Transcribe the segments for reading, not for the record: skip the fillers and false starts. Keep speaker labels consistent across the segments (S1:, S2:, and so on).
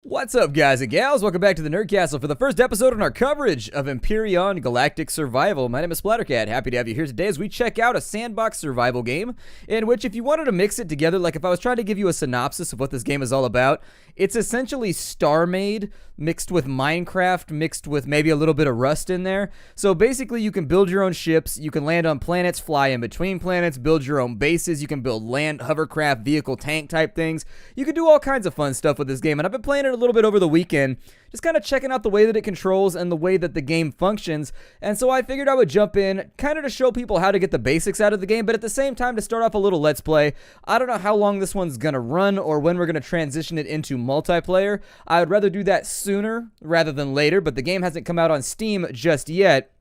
S1: What's up, guys and gals? Welcome back to the Nerd Castle for the first episode in our coverage of Empyrion Galactic Survival. My name is Splattercat. Happy to have you here today as we check out a sandbox survival game in which, if you wanted to mix it together, like if I was trying to give you a synopsis of what this game is all about, it's essentially StarMade mixed with Minecraft, mixed with maybe a little bit of Rust in there. So basically, you can build your own ships, you can land on planets, fly in between planets, build your own bases, you can build land, hovercraft, vehicle, tank type things. You can do all kinds of fun stuff with this game, and I've been playing it a little bit over the weekend, just kind of checking out the way that it controls and the way that the game functions. And so I figured I would jump in kind of to show people how to get the basics out of the game, but at the same time to start off a little Let's Play. I don't know how long this one's gonna run or when we're gonna transition it into multiplayer. I would rather do that sooner rather than later, but the game hasn't come out on Steam just yet.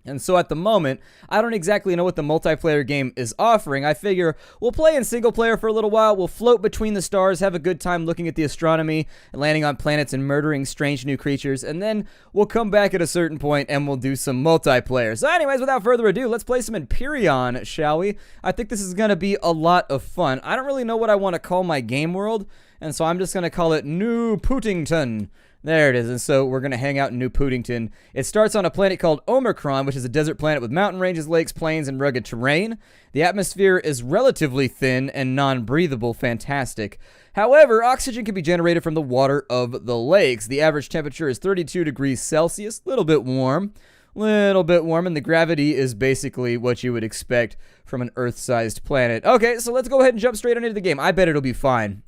S1: And so at the moment, I don't exactly know what the multiplayer game is offering. I figure we'll play in single player for a little while, we'll float between the stars, have a good time looking at the astronomy, and landing on planets and murdering strange new creatures, and then we'll come back at a certain point and we'll do some multiplayer. So anyways, without further ado, let's play some Empyrion, shall we? I think this is going to be a lot of fun. I don't really know what I want to call my game world, and so I'm just going to call it New Pootington. There it is, and so we're going to hang out in New Pootington. It starts on a planet called Omicron, which is a desert planet with mountain ranges, lakes, plains, and rugged terrain. The atmosphere is relatively thin and non-breathable. Fantastic. However, oxygen can be generated from the water of the lakes. The average temperature is 32 degrees Celsius, a little bit warm, and the gravity is basically what you would expect from an Earth-sized planet. Okay, so let's go ahead and jump straight into the game. I bet it'll be fine.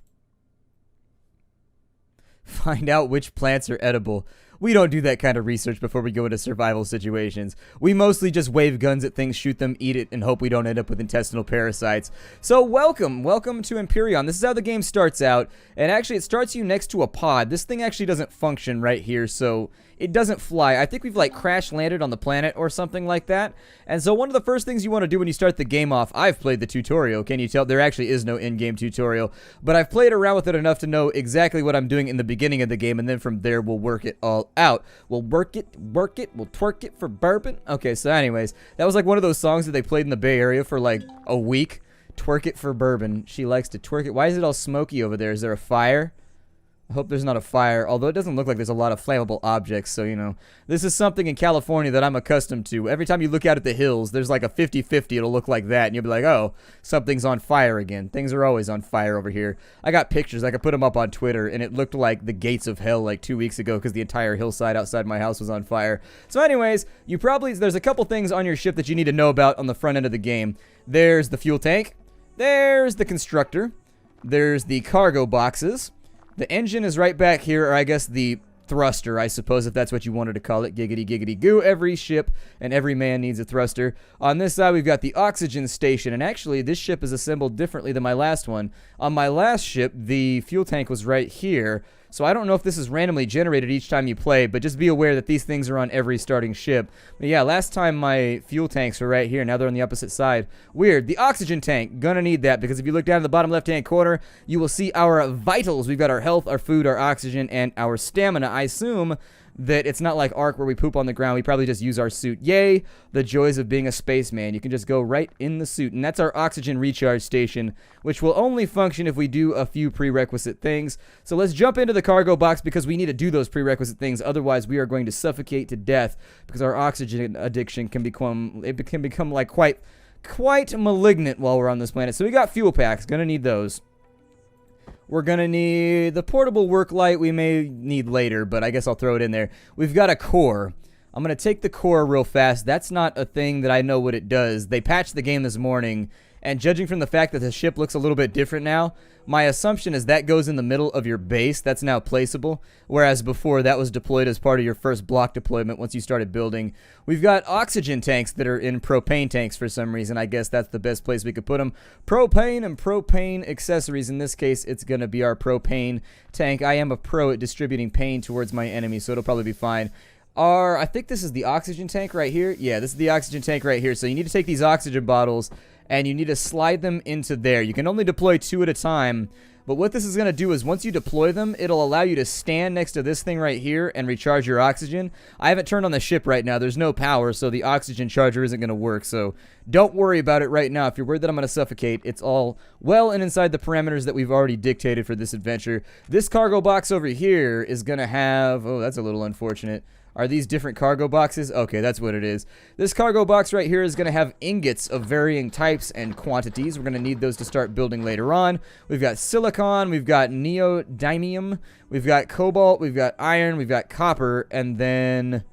S1: Find out which plants are edible. We don't do that kind of research before we go into survival situations. We mostly just wave guns at things, shoot them, eat it, and hope we don't end up with intestinal parasites. So welcome to Empyrion. This is how the game starts out, and actually it starts you next to a pod. This thing actually doesn't function right here, so it doesn't fly. I think we've like crash landed on the planet or something like that. And so one of the first things you want to do when you start the game off, I've played the tutorial. Can you tell? There actually is no in-game tutorial, but I've played around with it enough to know exactly what I'm doing in the beginning of the game, and then from there we'll work it all out. We'll work it, we'll twerk it for bourbon. Okay, so anyways, that was like one of those songs that they played in the Bay Area for like a week. Twerk it for bourbon. She likes to twerk it. Why is it all smoky over there? Is there a fire? I hope there's not a fire, although it doesn't look like there's a lot of flammable objects, so, you know, this is something in California that I'm accustomed to. Every time you look out at the hills, there's like a 50-50, it'll look like that, and you'll be like, oh, something's on fire again. Things are always on fire over here. I got pictures, I could put them up on Twitter, and it looked like the gates of hell like 2 weeks ago because the entire hillside outside my house was on fire. So anyways, there's a couple things on your ship that you need to know about on the front end of the game. There's the fuel tank, there's the constructor, there's the cargo boxes. The engine is right back here, or I guess the thruster, I suppose, if that's what you wanted to call it. Giggity, giggity, goo. Every ship and every man needs a thruster. On this side, we've got the oxygen station, and actually, this ship is assembled differently than my last one. On my last ship, the fuel tank was right here, so I don't know if this is randomly generated each time you play, but just be aware that these things are on every starting ship. But yeah, last time my fuel tanks were right here, now they're on the opposite side. Weird. The oxygen tank, gonna need that, because if you look down in the bottom left-hand corner, you will see our vitals. We've got our health, our food, our oxygen, and our stamina. I assume that it's not like Ark where we poop on the ground. We probably just use our suit. Yay, the joys of being a spaceman. You can just go right in the suit. And that's our oxygen recharge station, which will only function if we do a few prerequisite things. So let's jump into the cargo box because we need to do those prerequisite things. Otherwise, we are going to suffocate to death because our oxygen addiction can become like quite malignant while we're on this planet. So we got fuel packs. Gonna need those. We're going to need the portable work light we may need later, but I guess I'll throw it in there. We've got a core. I'm going to take the core real fast. That's not a thing that I know what it does. They patched the game this morning, and judging from the fact that the ship looks a little bit different now, my assumption is that goes in the middle of your base. That's now placeable, whereas before that was deployed as part of your first block deployment once you started building. We've got oxygen tanks that are in propane tanks for some reason. I guess that's the best place we could put them. Propane and propane accessories. In this case, it's going to be our propane tank. I am a pro at distributing pain towards my enemy, so it'll probably be fine. I think this is the oxygen tank right here. Yeah, this is the oxygen tank right here. So you need to take these oxygen bottles and you need to slide them into there. You can only deploy 2 at a time, But what this is going to do is once you deploy them, it'll allow you to stand next to this thing right here and recharge your oxygen. I haven't turned on the ship right now. There's no power, so the oxygen charger isn't going to work. So don't worry about it right now. If you're worried that I'm going to suffocate, it's all well and inside the parameters that we've already dictated for this adventure. This cargo box over here is going to have... Oh, that's a little unfortunate. Are these different cargo boxes? Okay, that's what it is. This cargo box right here is going to have ingots of varying types and quantities. We're going to need those to start building later on. We've got silicon, we've got neodymium, we've got cobalt, we've got iron, we've got copper, and then...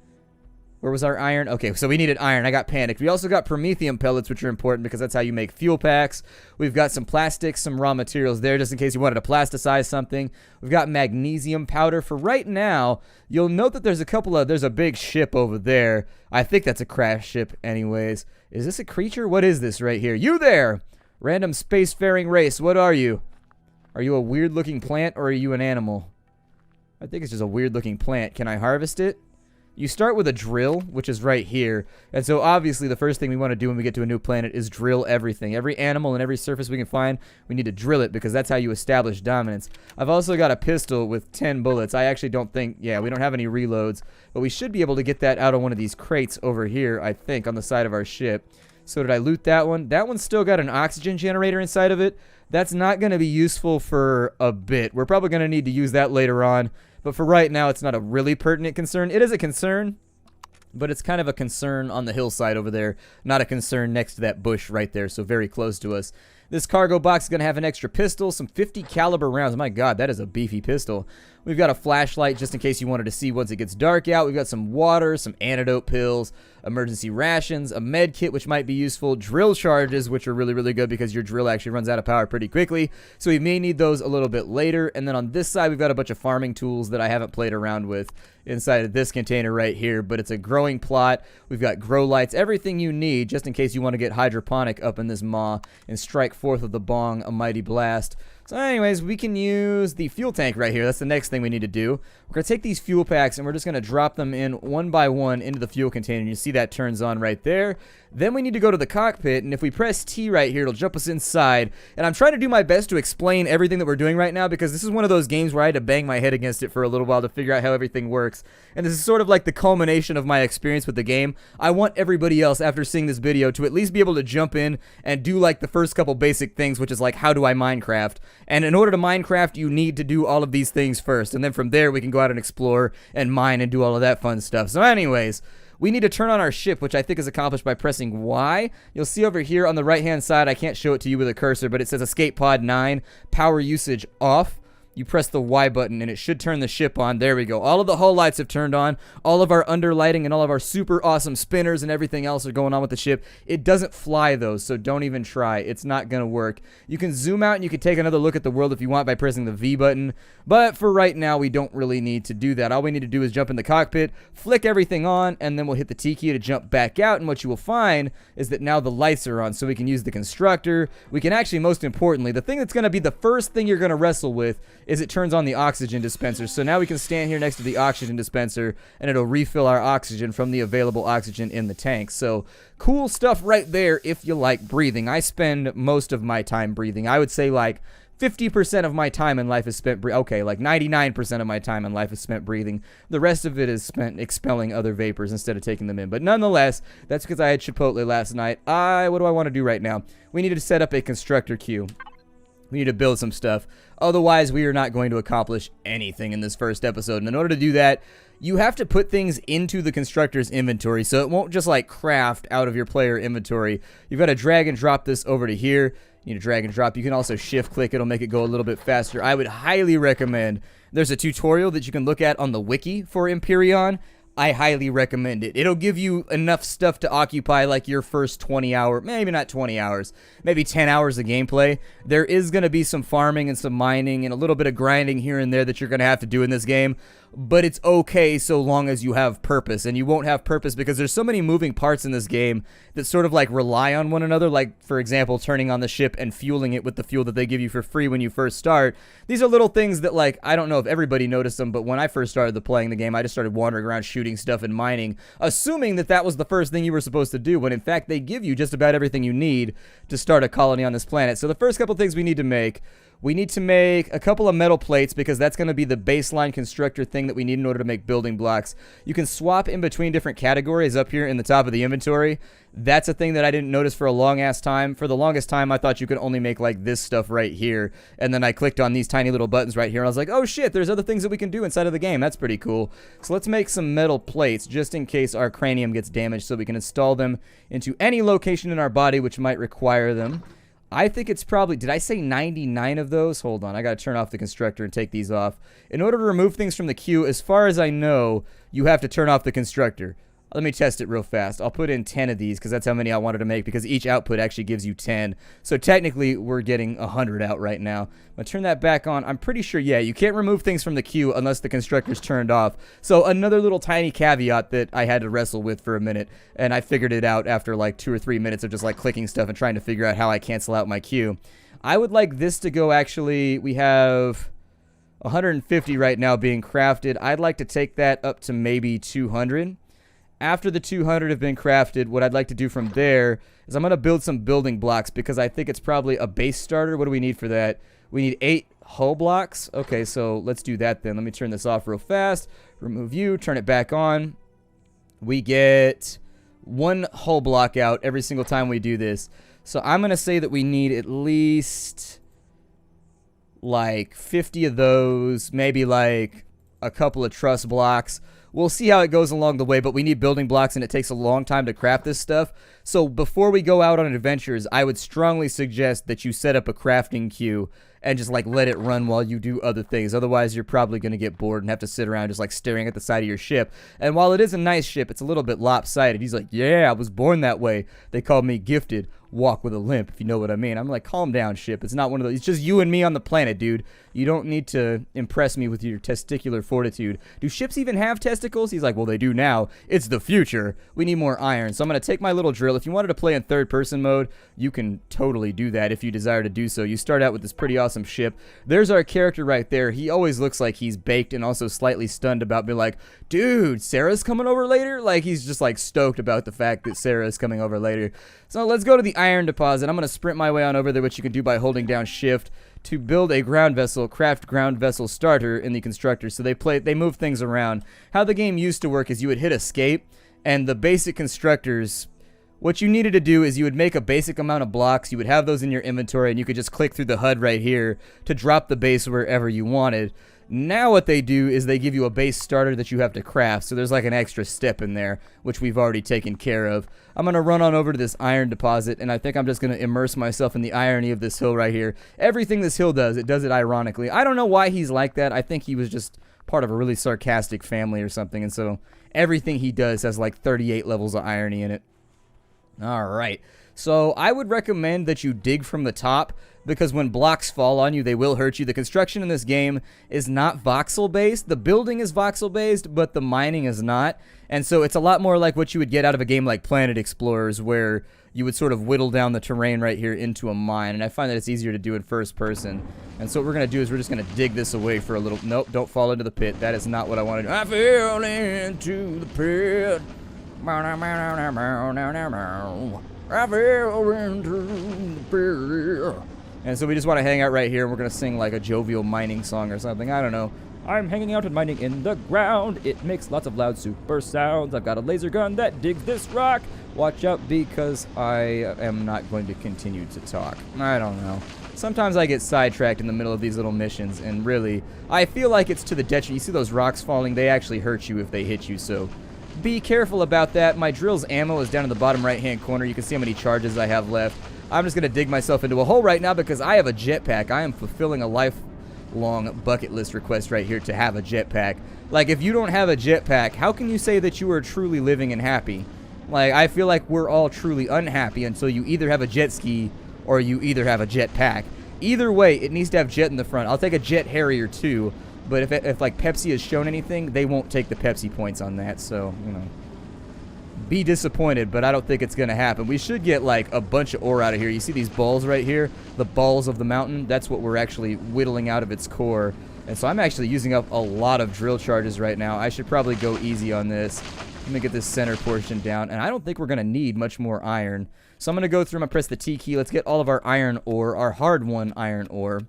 S1: Where was our iron? Okay, so we needed iron. I got panicked. We also got promethium pellets, which are important because that's how you make fuel packs. We've got some plastics, some raw materials there just in case you wanted to plasticize something. We've got magnesium powder. For right now, you'll note that there's a big ship over there. I think that's a crash ship anyways. Is this a creature? What is this right here? You there! Random spacefaring race. What are you? Are you a weird-looking plant or are you an animal? I think it's just a weird-looking plant. Can I harvest it? You start with a drill, which is right here, and so obviously the first thing we want to do when we get to a new planet is drill everything. Every animal and every surface we can find, we need to drill it because that's how you establish dominance. I've also got a pistol with 10 bullets. I actually don't think, yeah, we don't have any reloads, but we should be able to get that out of one of these crates over here, I think, on the side of our ship. So did I loot that one? That one's still got an oxygen generator inside of it. That's not going to be useful for a bit. We're probably going to need to use that later on. But for right now, it's not a really pertinent concern. It is a concern, but it's kind of a concern on the hillside over there, not a concern next to that bush right there, so very close to us. This cargo box is going to have an extra pistol, some 50 caliber rounds. My God, that is a beefy pistol. We've got a flashlight just in case you wanted to see once it gets dark out. We've got some water, some antidote pills, emergency rations, a med kit which might be useful, drill charges which are really, really good because your drill actually runs out of power pretty quickly. So we may need those a little bit later. And then on this side, we've got a bunch of farming tools that I haven't played around with inside of this container right here. But it's a growing plot. We've got grow lights, everything you need just in case you want to get hydroponic up in this maw and strike forth with the bong a mighty blast. So anyways, we can use the fuel tank right here. That's the next thing we need to do. We're going to take these fuel packs and we're just going to drop them in one by one into the fuel container. And you see that turns on right there. Then we need to go to the cockpit, and if we press T right here, it'll jump us inside. And I'm trying to do my best to explain everything that we're doing right now because this is one of those games where I had to bang my head against it for a little while to figure out how everything works. And this is sort of like the culmination of my experience with the game. I want everybody else, after seeing this video, to at least be able to jump in and do like the first couple basic things, which is like, how do I Minecraft? And in order to Minecraft, you need to do all of these things first. And then from there, we can go out and explore and mine and do all of that fun stuff. So anyways, we need to turn on our ship, which I think is accomplished by pressing Y. You'll see over here on the right-hand side, I can't show it to you with a cursor, but it says Escape Pod 9, power usage off. You press the Y button and it should turn the ship on. There we go. All of the hull lights have turned on. All of our underlighting and all of our super awesome spinners and everything else are going on with the ship. It doesn't fly though, so don't even try. It's not going to work. You can zoom out and you can take another look at the world if you want by pressing the V button. But for right now, we don't really need to do that. All we need to do is jump in the cockpit, flick everything on, and then we'll hit the T key to jump back out. And what you will find is that now the lights are on, so we can use the constructor. We can actually, most importantly, the thing that's going to be the first thing you're going to wrestle with is it turns on the oxygen dispenser. So now we can stand here next to the oxygen dispenser and it'll refill our oxygen from the available oxygen in the tank. So cool stuff right there if you like breathing. I spend most of my time breathing. I would say like 50% of my time in life is spent okay, like 99% of my time in life is spent breathing. The rest of it is spent expelling other vapors instead of taking them in. But nonetheless, that's because I had Chipotle last night. What do I want to do right now? We need to set up a constructor queue. We need to build some stuff. Otherwise, we are not going to accomplish anything in this first episode. And in order to do that, you have to put things into the constructor's inventory, so it won't just like craft out of your player inventory. You've got to drag and drop this over to here. You need to drag and drop. You can also shift click. It'll make it go a little bit faster. I would highly recommend. There's a tutorial that you can look at on the wiki for Empyrion. I highly recommend it. It'll give you enough stuff to occupy like your first 20 hours, maybe not 20 hours, maybe 10 hours of gameplay. There is going to be some farming and some mining and a little bit of grinding here and there that you're going to have to do in this game. But it's okay so long as you have purpose, and you won't have purpose because there's so many moving parts in this game that sort of like rely on one another, like for example turning on the ship and fueling it with the fuel that they give you for free when you first start. These are little things that, like, I don't know if everybody noticed them, but when I first started playing the game, I just started wandering around shooting stuff and mining, assuming that that was the first thing you were supposed to do, when in fact they give you just about everything you need to start a colony on this planet. So the first couple things we need to make, We need to make a couple of metal plates because that's going to be the baseline constructor thing that we need in order to make building blocks. You can swap in between different categories up here in the top of the inventory. That's a thing that I didn't notice for a long-ass time. For the longest time, I thought you could only make, like, this stuff right here. And then I clicked on these tiny little buttons right here, and I was like, oh, shit, there's other things that we can do inside of the game. That's pretty cool. So let's make some metal plates just in case our cranium gets damaged so we can install them into any location in our body which might require them. I think it's probably, did I say 99 of those? Hold on, I gotta turn off the constructor and take these off. In order to remove things from the queue, as far as I know, you have to turn off the constructor. Let me test it real fast. I'll put in 10 of these because that's how many I wanted to make because each output actually gives you 10. So technically, we're getting 100 out right now. I'm going to turn that back on. I'm pretty sure, yeah, you can't remove things from the queue unless the constructor's turned off. So another little tiny caveat that I had to wrestle with for a minute, and I figured it out after like 2 or 3 minutes of just like clicking stuff and trying to figure out how I cancel out my queue. I would like this to go actually, we have 150 right now being crafted. I'd like to take that up to maybe 200. After the 200 have been crafted, what I'd like to do from there is I'm going to build some building blocks because I think it's probably a base starter. What do we need for that? We need 8 hull blocks. Okay, so let's do that then. Let me turn this off real fast. Remove you, turn it back on. We get 1 hull block out every single time we do this. So I'm going to say that we need at least like 50 of those, maybe like a couple of truss blocks. We'll see how it goes along the way, but we need building blocks, and it takes a long time to craft this stuff. So before we go out on adventures, I would strongly suggest that you set up a crafting queue and just, like, let it run while you do other things. Otherwise, you're probably going to get bored and have to sit around just, like, staring at the side of your ship. And while it is a nice ship, it's a little bit lopsided. He's like, yeah, I was born that way. They called me gifted. Walk with a limp, if you know what I mean. I'm like, calm down, ship. It's not one of those. It's just you and me on the planet, dude. You don't need to impress me with your testicular fortitude. Do ships even have testicles? He's like, well, they do now. It's the future. We need more iron. So I'm going to take my little drill. If you wanted to play in third-person mode, you can totally do that if you desire to do so. You start out with this pretty awesome ship. There's our character right there. He always looks like he's baked and also slightly stunned about being like, dude, Sarah's coming over later? Like, he's just, like, stoked about the fact that Sarah is coming over later. So let's go to the iron deposit. I'm going to sprint my way on over there, which you can do by holding down shift to build a ground vessel, craft ground vessel starter in the constructor. So they move things around. How the game used to work is you would hit escape, and the basic constructors, what you needed to do is you would make a basic amount of blocks, you would have those in your inventory, and you could just click through the HUD right here to drop the base wherever you wanted. Now what they do is they give you a base starter that you have to craft, so there's like an extra step in there, which we've already taken care of. I'm going to run on over to this iron deposit, and I think I'm just going to immerse myself in the irony of this hill right here. Everything this hill does, it does it ironically. I don't know why he's like that. I think he was just part of a really sarcastic family or something, and so everything he does has like 38 levels of irony in it. Alright, so I would recommend that you dig from the top, because when blocks fall on you, they will hurt you. The construction in this game is not voxel-based. The building is voxel-based, but the mining is not. And so it's a lot more like what you would get out of a game like Planet Explorers, where you would sort of whittle down the terrain right here into a mine. And I find that it's easier to do in first person. And so what we're going to do is we're just going to dig this away for a little... Nope, don't fall into the pit. That is not what I want to do. I fell into the pit. I fell into the pit. And so we just want to hang out right here, and we're going to sing like a jovial mining song or something. I don't know. I'm hanging out and mining in the ground. It makes lots of loud super sounds. I've got a laser gun that digs this rock. Watch out, because I am not going to continue to talk. I don't know. Sometimes I get sidetracked in the middle of these little missions, and really, I feel like it's to the detriment. You see those rocks falling? They actually hurt you if they hit you, so be careful about that. My drill's ammo is down in the bottom right-hand corner. You can see how many charges I have left. I'm just going to dig myself into a hole right now because I have a jetpack. I am fulfilling a lifelong bucket list request right here to have a jetpack. Like, if you don't have a jetpack, how can you say that you are truly living and happy? Like, I feel like we're all truly unhappy until you either have a jet ski or you either have a jetpack. Either way, it needs to have jet in the front. I'll take a jet Harrier too, but if like Pepsi has shown anything, they won't take the Pepsi points on that, so, you know. Be disappointed, but I don't think it's going to happen. We should get like a bunch of ore out of here. You see these balls right here? The balls of the mountain? That's what we're actually whittling out of its core. And so I'm actually using up a lot of drill charges right now. I should probably go easy on this. Let me get this center portion down. And I don't think we're going to need much more iron. So I'm going to go through, I'm going to press the T key. Let's get all of our iron ore, our hard-won iron ore.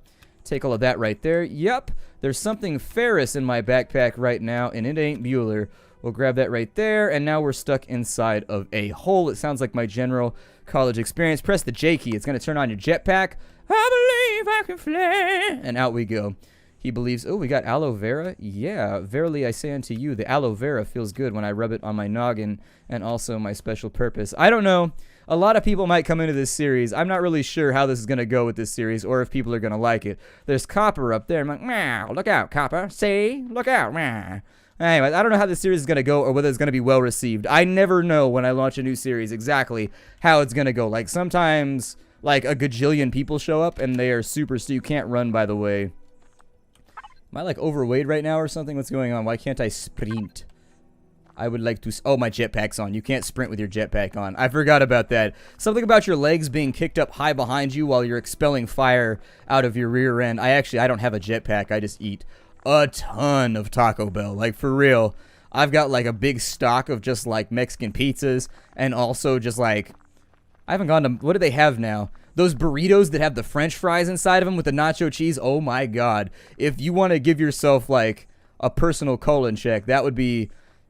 S1: Take all of that right there. Yep, there's something ferrous in my backpack right now, and it ain't Bueller. We'll grab that right there, and now we're stuck inside of a hole. It sounds like my general college experience. Press the J key. It's going to turn on your jetpack. I believe I can fly. And out we go. He believes, oh, we got aloe vera? Yeah, verily I say unto you, the aloe vera feels good when I rub it on my noggin and also my special purpose. I don't know. A lot of people might come into this series. I'm not really sure how this is going to go with this series or if people are going to like it. There's Copper up there. I'm like, meow, look out, Copper. See? Look out, meow. Anyway, I don't know how this series is going to go or whether it's going to be well received. I never know when I launch a new series exactly how it's going to go. Like, sometimes, like, a gajillion people show up and they are super, so you can't run, by the way. Am I, like, overweight right now or something? What's going on? Why can't I sprint? I would like to... Oh, my jetpack's on. You can't sprint with your jetpack on. I forgot about that. Something about your legs being kicked up high behind you while you're expelling fire out of your rear end. I don't have a jetpack. I just eat a ton of Taco Bell. Like, for real. I've got, like, a big stock of just, like, Mexican pizzas and also just, like... I haven't gone to... What do they have now? Those burritos that have the French fries inside of them with the nacho cheese. Oh, my God. If you want to give yourself, like, a personal colon check, that would be...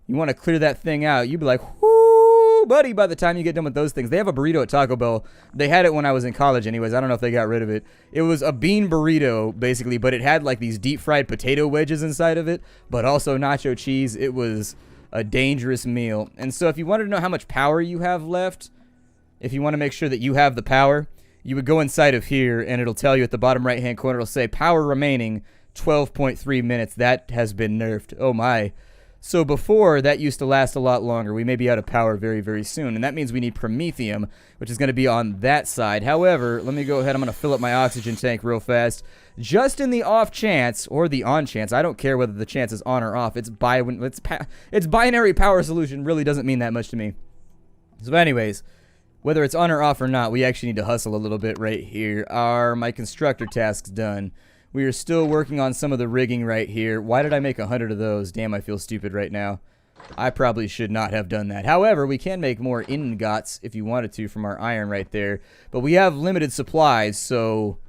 S1: You want to clear that thing out. You'd be like, whoo, buddy, by the time you get done with those things. They have a burrito at Taco Bell. They had it when I was in college anyways. I don't know if they got rid of it. It was a bean burrito, basically, but it had, like, these deep-fried potato wedges inside of it, but also nacho cheese. It was a dangerous meal. And so if you wanted to know how much power you have left, if you want to make sure that you have the power, you would go inside of here, and it'll tell you at the bottom right-hand corner, it'll say, power remaining, 12.3 minutes. That has been nerfed. Oh, my. So before, that used to last a lot longer. We may be out of power very, very soon, and that means we need promethium, which is going to be on that side. However, let me go ahead. I'm going to fill up my oxygen tank real fast. Just in the off chance, or the on chance, I don't care whether the chance is on or off. It's binary power solution really doesn't mean that much to me. So anyways, whether it's on or off or not, we actually need to hustle a little bit right here. Are my constructor tasks done? We are still working on some of the rigging right here. Why did I make 100 of those? Damn, I feel stupid right now. I probably should not have done that. However, we can make more ingots if you wanted to from our iron right there. But we have limited supplies, so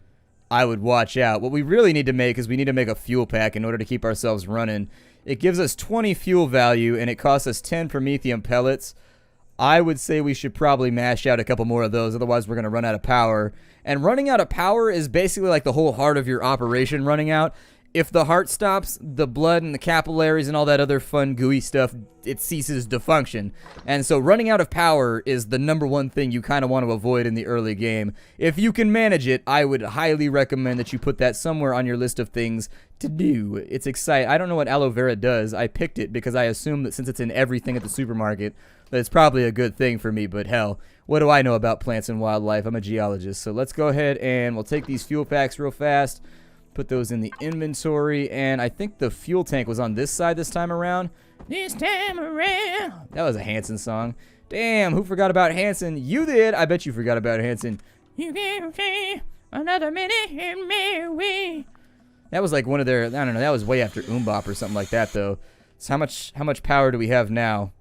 S1: I would watch out. What we really need to make is we need to make a fuel pack in order to keep ourselves running. It gives us 20 fuel value, and it costs us 10 promethium pellets. I would say we should probably mash out a couple more of those, otherwise we're going to run out of power. And running out of power is basically like the whole heart of your operation running out. If the heart stops, the blood and the capillaries and all that other fun gooey stuff, it ceases to function. And so running out of power is the #1 thing you kind of want to avoid in the early game. If you can manage it, I would highly recommend that you put that somewhere on your list of things to do. It's exciting. I don't know what aloe vera does. I picked it because I assume that since it's in everything at the supermarket, that it's probably a good thing for me, but hell, what do I know about plants and wildlife? I'm a geologist. So let's go ahead and we'll take these fuel packs real fast. Put those in the inventory, and I think the fuel tank was on this side this time around. This time around. That was a Hanson song. Damn, who forgot about Hanson? You did. I bet you forgot about Hanson. You can't stay another minute in me. That was like one of their, I don't know, that was way after Bop or something like that, though. So how much power do we have now?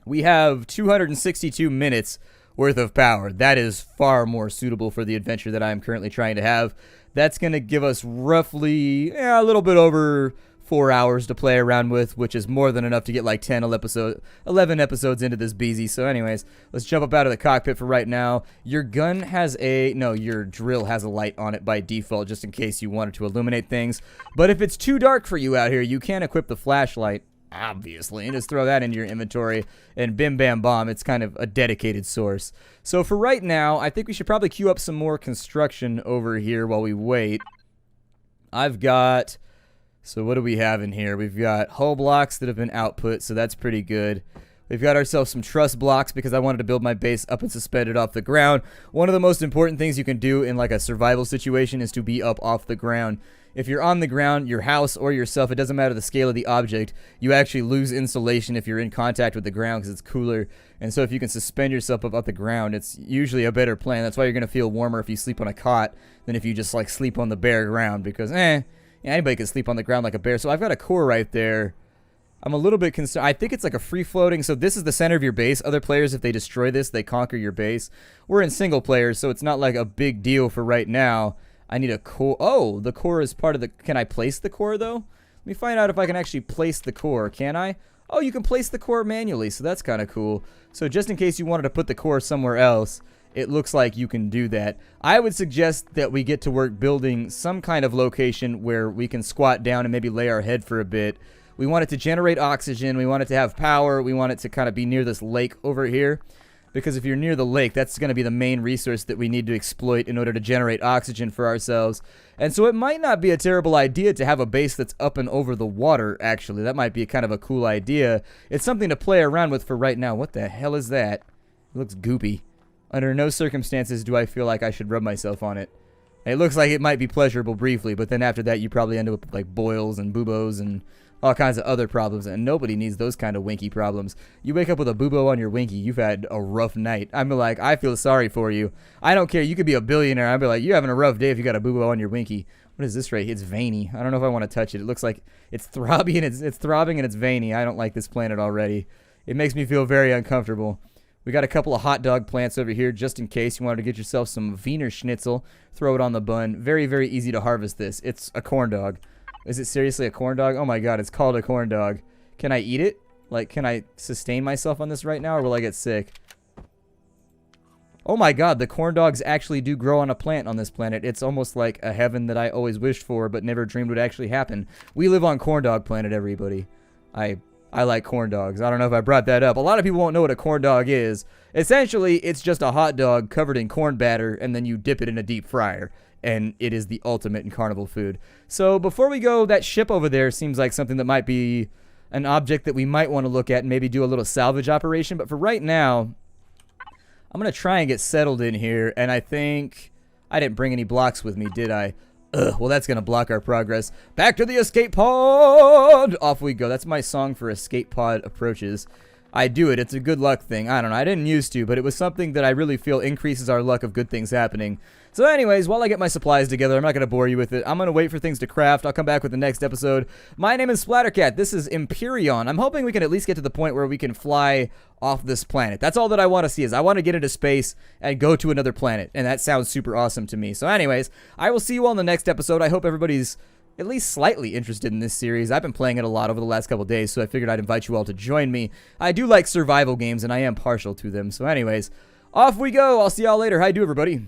S1: We have 262 minutes worth of power. That is far more suitable for the adventure that I'm currently trying to have. That's going to give us roughly a little bit over 4 hours to play around with, which is more than enough to get like 11 episodes into this BZ. So anyways, let's jump up out of the cockpit for right now. Your gun has your drill has a light on it by default, just in case you wanted to illuminate things. But if it's too dark for you out here, you can equip the flashlight, obviously, and just throw that into your inventory, and bim bam bomb, it's kind of a dedicated source. So for right now, I think we should probably queue up some more construction over here while we wait. I've got, so what do we have in here? We've got hull blocks that have been output, so that's pretty good. We've got ourselves some truss blocks because I wanted to build my base up and suspend it off the ground. One of the most important things you can do in like a survival situation is to be up off the ground. If you're on the ground, your house or yourself, it doesn't matter the scale of the object, you actually lose insulation if you're in contact with the ground because it's cooler. And so if you can suspend yourself up off the ground, it's usually a better plan. That's why you're going to feel warmer if you sleep on a cot than if you just like sleep on the bare ground, because anybody can sleep on the ground like a bear. So I've got a core right there. I'm a little bit concerned. I think it's like a free-floating, so this is the center of your base. Other players, if they destroy this, they conquer your base. We're in single players, so it's not like a big deal for right now. I need a core. Oh, the core is part of the... Can I place the core, though? Let me find out if I can actually place the core. Can I? Oh, you can place the core manually, so that's kind of cool. So just in case you wanted to put the core somewhere else, it looks like you can do that. I would suggest that we get to work building some kind of location where we can squat down and maybe lay our head for a bit. We want it to generate oxygen. We want it to have power. We want it to kind of be near this lake over here. Because if you're near the lake, that's going to be the main resource that we need to exploit in order to generate oxygen for ourselves. And so it might not be a terrible idea to have a base that's up and over the water, actually. That might be kind of a cool idea. It's something to play around with for right now. What the hell is that? It looks goopy. Under no circumstances do I feel like I should rub myself on it. It looks like it might be pleasurable briefly, but then after that you probably end up with like boils and buboes and all kinds of other problems, and nobody needs those kind of winky problems. You wake up with a bubo on your winky, you've had a rough night. I'm like, I feel sorry for you. I don't care. You could be a billionaire. I'd be like, you're having a rough day if you got a bubo on your winky. What is this right here? It's veiny. I don't know if I want to touch it. It looks like it's throbbing and it's throbbing and it's veiny. I don't like this planet already. It makes me feel very uncomfortable. We got a couple of hot dog plants over here just in case you wanted to get yourself some Wiener Schnitzel. Throw it on the bun. Very, very easy to harvest this. It's a corn dog. Is it seriously a corn dog? Oh my god, it's called a corn dog. Can I eat it? Like, can I sustain myself on this right now, or will I get sick? Oh my god, the corn dogs actually do grow on a plant on this planet. It's almost like a heaven that I always wished for, but never dreamed would actually happen. We live on corn dog planet, everybody. I like corn dogs. I don't know if I brought that up. A lot of people won't know what a corn dog is. Essentially, it's just a hot dog covered in corn batter, and then you dip it in a deep fryer. And it is the ultimate in carnival food. So before we go, that ship over there seems like something that might be an object that we might want to look at and maybe do a little salvage operation. But for right now, I'm going to try and get settled in here. And I think I didn't bring any blocks with me, did I? Ugh, well, that's going to block our progress. Back to the escape pod! Off we go. That's my song for escape pod approaches. I do it. It's a good luck thing. I don't know. I didn't used to, but it was something that I really feel increases our luck of good things happening. So anyways, while I get my supplies together, I'm not going to bore you with it. I'm going to wait for things to craft. I'll come back with the next episode. My name is Splattercat. This is Empyrion. I'm hoping we can at least get to the point where we can fly off this planet. That's all that I want to see is I want to get into space and go to another planet. And that sounds super awesome to me. So anyways, I will see you all in the next episode. I hope everybody's at least slightly interested in this series. I've been playing it a lot over the last couple days, so I figured I'd invite you all to join me. I do like survival games, and I am partial to them. So anyways, off we go. I'll see y'all later. How you do, everybody?